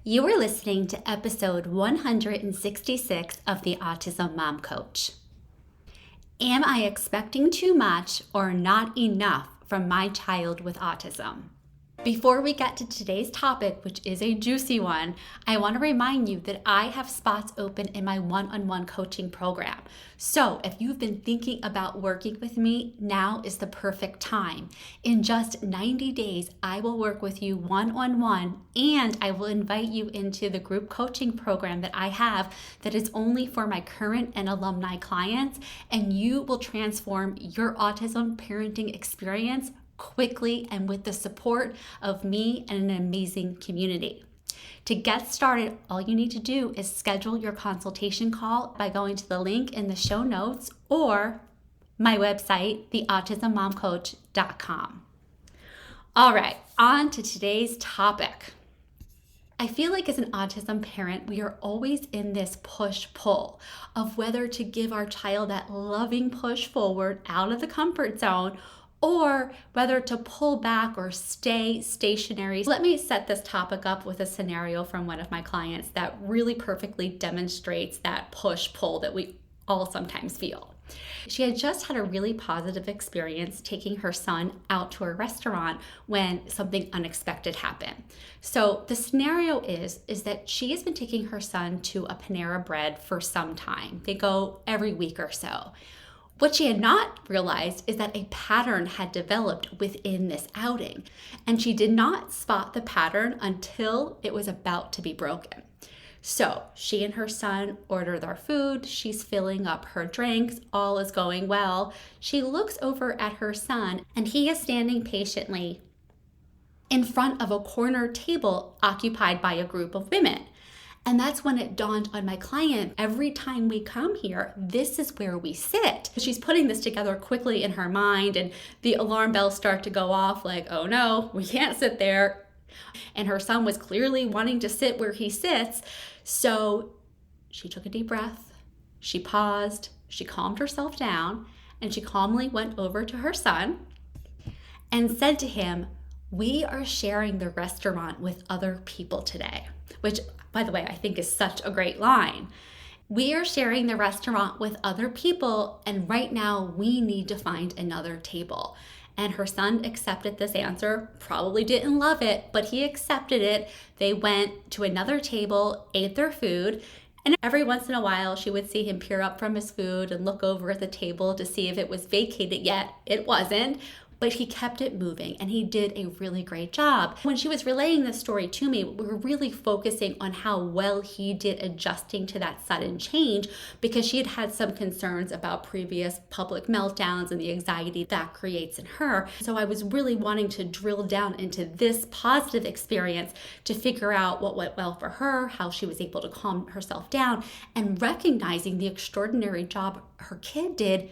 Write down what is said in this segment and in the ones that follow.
You are listening to episode 166 of the Autism Mom Coach. Am I expecting too much or not enough from my child with autism? Before we get to today's topic, which is a juicy one, I want to remind you that I have spots open in my one-on-one coaching program. So if you've been thinking about working with me, now is the perfect time. In just 90 days, I will work with you one-on-one, and I will invite you into the group coaching program that I have that is only for my current and alumni clients, and you will transform your autism parenting experience quickly and with the support of me and an amazing community. To get started, all you need to do is schedule your consultation call by going to the link in the show notes or my website, theautismmomcoach.com. All right, on to today's topic. I feel like as an autism parent, we are always in this push-pull of whether to give our child that loving push forward out of the comfort zone or whether to pull back or stay stationary. Let me set this topic up with a scenario from one of my clients that really perfectly demonstrates that push-pull that we all sometimes feel. She had just had a really positive experience taking her son out to a restaurant when something unexpected happened. So the scenario is that she has been taking her son to a Panera Bread for some time. They go every week or so. What she had not realized is that a pattern had developed within this outing, and she did not spot the pattern until it was about to be broken. So she and her son order their food, she's filling up her drinks, all is going well. She looks over at her son, and he is standing patiently in front of a corner table occupied by a group of women. And that's when it dawned on my client, every time we come here, this is where we sit. She's putting this together quickly in her mind, and the alarm bells start to go off like, oh no, we can't sit there. And her son was clearly wanting to sit where he sits. So she took a deep breath, she paused, she calmed herself down, and she calmly went over to her son and said to him, "We are sharing the restaurant with other people today," which, by the way, I think is such a great line. We are sharing the restaurant with other people, and right now we need to find another table. And her son accepted this answer, probably didn't love it, but he accepted it. They went to another table, ate their food, and every once in a while she would see him peer up from his food and look over at the table to see if it was vacated yet. It wasn't. But he kept it moving, and he did a really great job. When she was relaying this story to me, we were really focusing on how well he did adjusting to that sudden change, because she had had some concerns about previous public meltdowns and the anxiety that creates in her. So I was really wanting to drill down into this positive experience to figure out what went well for her, how she was able to calm herself down, and recognizing the extraordinary job her kid did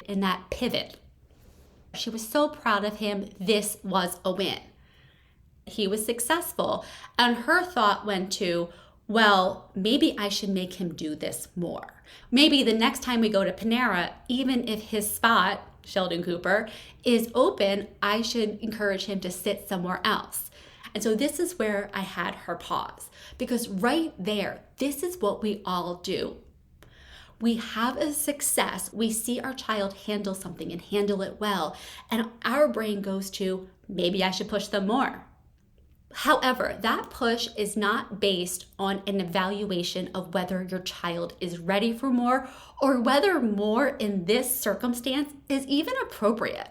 in that pivot. She was so proud of him. This was a win. He was successful. And her thought went to, well, maybe I should make him do this more. Maybe the next time we go to Panera, even if his spot, Sheldon Cooper, is open, I should encourage him to sit somewhere else. And so this is where I had her pause, because right there, this is what we all do. We have a success, we see our child handle something and handle it well, and our brain goes to, maybe I should push them more. However, that push is not based on an evaluation of whether your child is ready for more or whether more in this circumstance is even appropriate.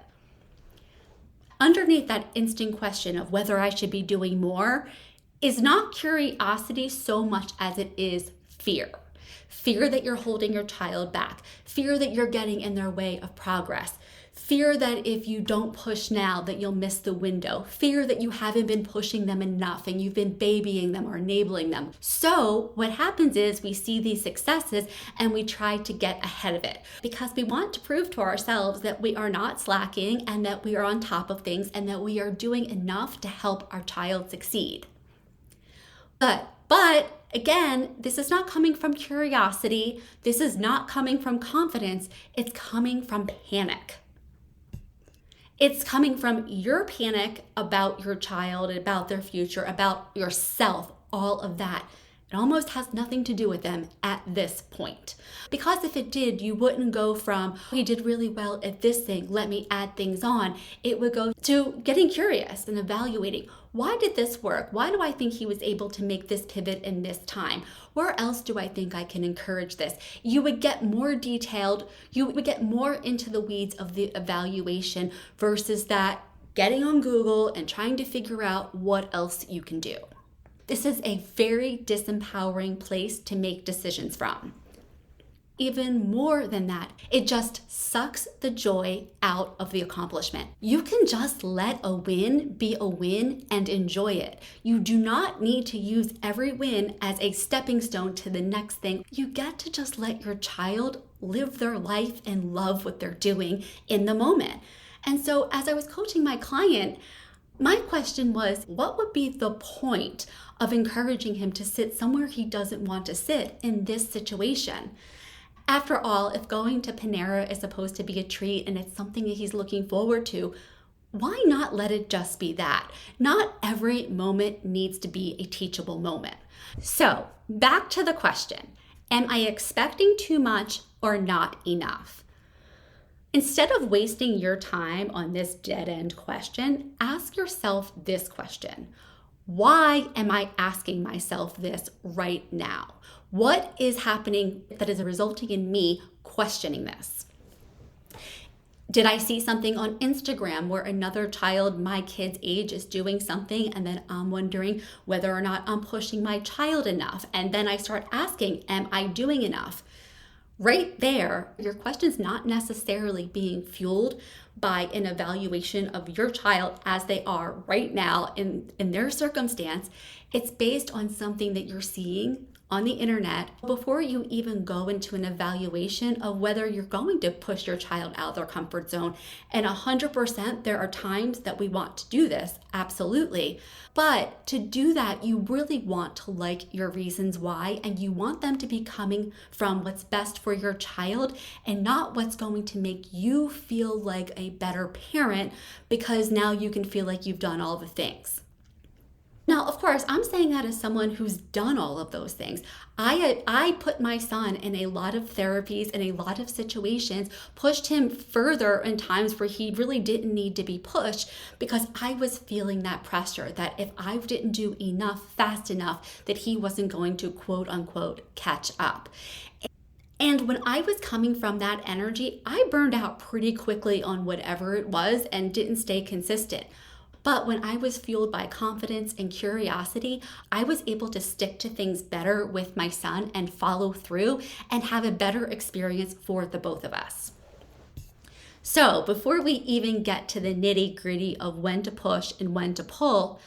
Underneath that instant question of whether I should be doing more is not curiosity so much as it is fear. Fear that you're holding your child back. Fear that you're getting in their way of progress. Fear that if you don't push now that you'll miss the window. Fear that you haven't been pushing them enough and you've been babying them or enabling them. So what happens is we see these successes and we try to get ahead of it because we want to prove to ourselves that we are not slacking and that we are on top of things and that we are doing enough to help our child succeed. But again, this is not coming from curiosity. This is not coming from confidence. It's coming from panic. It's coming from your panic about your child, about their future, about yourself, all of that. It almost has nothing to do with them at this point. Because if it did, you wouldn't go from, he did really well at this thing, let me add things on. It would go to getting curious and evaluating, why did this work? Why do I think he was able to make this pivot in this time? Where else do I think I can encourage this? You would get more detailed, you would get more into the weeds of the evaluation versus that getting on Google and trying to figure out what else you can do. This is a very disempowering place to make decisions from. Even more than that, it just sucks the joy out of the accomplishment. You can just let a win be a win and enjoy it. You do not need to use every win as a stepping stone to the next thing. You get to just let your child live their life and love what they're doing in the moment. And so as I was coaching my client, my question was, what would be the point of encouraging him to sit somewhere he doesn't want to sit in this situation? After all, if going to Panera is supposed to be a treat and it's something that he's looking forward to, why not let it just be that? Not every moment needs to be a teachable moment. So back to the question, am I expecting too much or not enough? Instead of wasting your time on this dead-end question, ask yourself this question. Why am I asking myself this right now? What is happening that is resulting in me questioning this? Did I see something on Instagram where another child my kid's age is doing something and then I'm wondering whether or not I'm pushing my child enough? And then I start asking, am I doing enough? Right there, your question's not necessarily being fueled by an evaluation of your child as they are right now in their circumstance. It's based on something that you're seeing on the internet before you even go into an evaluation of whether you're going to push your child out of their comfort zone. And 100%, there are times that we want to do this, absolutely. But to do that, you really want to like your reasons why, and you want them to be coming from what's best for your child and not what's going to make you feel like a better parent because now you can feel like you've done all the things. Now, of course, I'm saying that as someone who's done all of those things. I put my son in a lot of therapies and a lot of situations, pushed him further in times where he really didn't need to be pushed because I was feeling that pressure that if I didn't do enough fast enough, that he wasn't going to quote unquote catch up. And when I was coming from that energy, I burned out pretty quickly on whatever it was and didn't stay consistent. But when I was fueled by confidence and curiosity, I was able to stick to things better with my son and follow through and have a better experience for the both of us. So before we even get to the nitty-gritty of when to push and when to pull,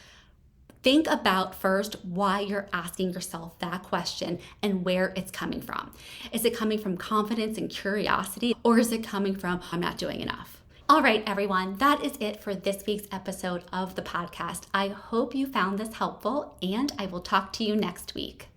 think about first why you're asking yourself that question and where it's coming from. Is it coming from confidence and curiosity, or is it coming from, I'm not doing enough? All right, everyone, that is it for this week's episode of the podcast. I hope you found this helpful, and I will talk to you next week.